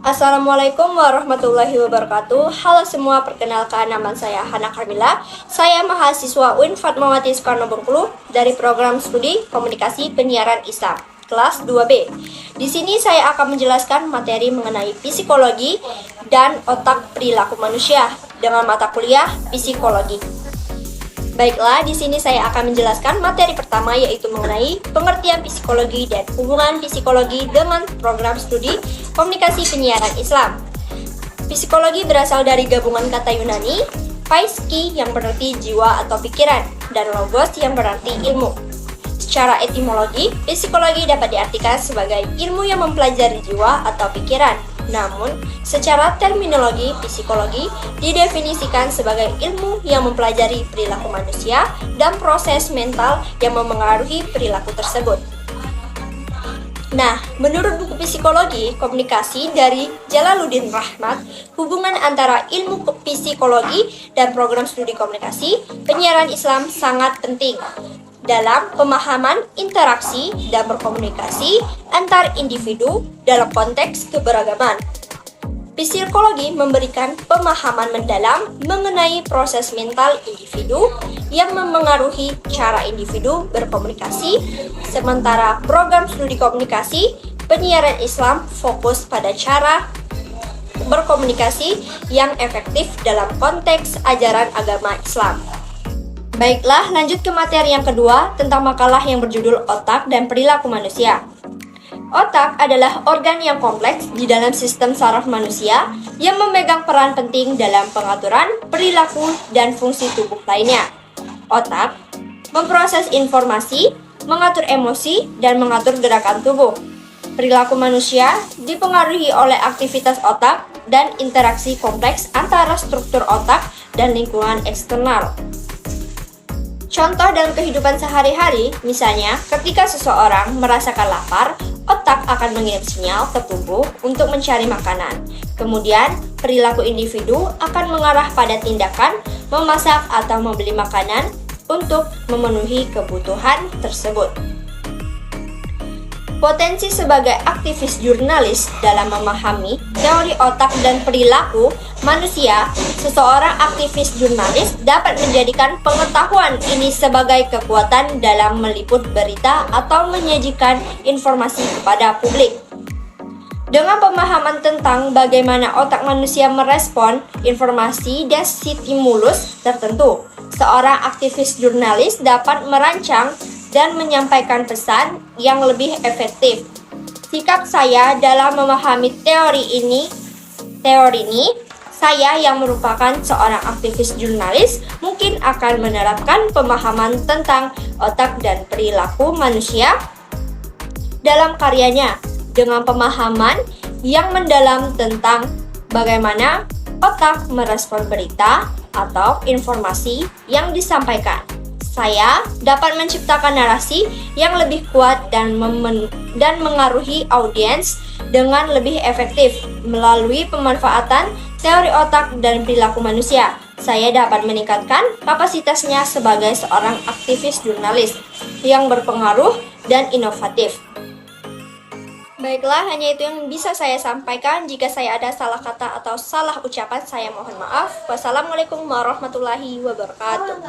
Assalamualaikum warahmatullahi wabarakatuh. Halo semua, perkenalkan nama saya Hana Carmila. Saya mahasiswa UIN Fatmawati Soekarno Bengkulu dari program studi Komunikasi Penyiaran Islam, kelas 2B. Di sini saya akan menjelaskan materi mengenai psikologi dan otak perilaku manusia dengan mata kuliah psikologi. Baiklah, di sini saya akan menjelaskan materi pertama, yaitu mengenai pengertian psikologi dan hubungan psikologi dengan program studi Komunikasi Penyiaran Islam. Psikologi berasal dari gabungan kata Yunani, paiski yang berarti jiwa atau pikiran, dan logos yang berarti ilmu. Secara etimologi, psikologi dapat diartikan sebagai ilmu yang mempelajari jiwa atau pikiran. Namun, secara terminologi, psikologi didefinisikan sebagai ilmu yang mempelajari perilaku manusia dan proses mental yang memengaruhi perilaku tersebut. Nah, menurut buku Psikologi Komunikasi dari Jalaluddin Rahmat, hubungan antara ilmu psikologi dan program studi komunikasi penyiaran Islam sangat penting dalam pemahaman interaksi dan berkomunikasi antar individu dalam konteks keberagaman. Psikologi memberikan pemahaman mendalam mengenai proses mental individu yang memengaruhi cara individu berkomunikasi, sementara program studi komunikasi penyiaran Islam fokus pada cara berkomunikasi yang efektif dalam konteks ajaran agama Islam. Baiklah, lanjut ke materi yang kedua tentang makalah yang berjudul Otak dan Perilaku Manusia. Otak adalah organ yang kompleks di dalam sistem saraf manusia yang memegang peran penting dalam pengaturan perilaku dan fungsi tubuh lainnya. Otak memproses informasi, mengatur emosi, dan mengatur gerakan tubuh. Perilaku manusia dipengaruhi oleh aktivitas otak dan interaksi kompleks antara struktur otak dan lingkungan eksternal. Contoh dalam kehidupan sehari-hari, misalnya ketika seseorang merasakan lapar, otak akan mengirim sinyal ke tubuh untuk mencari makanan. Kemudian, perilaku individu akan mengarah pada tindakan memasak atau membeli makanan untuk memenuhi kebutuhan tersebut. Potensi sebagai aktivis jurnalis dalam memahami teori otak dan perilaku manusia, seseorang aktivis jurnalis dapat menjadikan pengetahuan ini sebagai kekuatan dalam meliput berita atau menyajikan informasi kepada publik. Dengan pemahaman tentang bagaimana otak manusia merespon informasi dan stimulus tertentu, seorang aktivis jurnalis dapat merancang dan menyampaikan pesan yang lebih efektif. Sikap saya dalam memahami teori ini, saya yang merupakan seorang aktivis jurnalis mungkin akan menerapkan pemahaman tentang otak dan perilaku manusia dalam karyanya dengan pemahaman yang mendalam tentang bagaimana otak merespon berita atau informasi yang disampaikan. Saya dapat menciptakan narasi yang lebih kuat dan mengaruhi audiens dengan lebih efektif melalui pemanfaatan teori otak dan perilaku manusia. Saya dapat meningkatkan kapasitasnya sebagai seorang aktivis jurnalis yang berpengaruh dan inovatif. Baiklah, hanya itu yang bisa saya sampaikan. Jika saya ada salah kata atau salah ucapan, saya mohon maaf. Wassalamualaikum warahmatullahi wabarakatuh.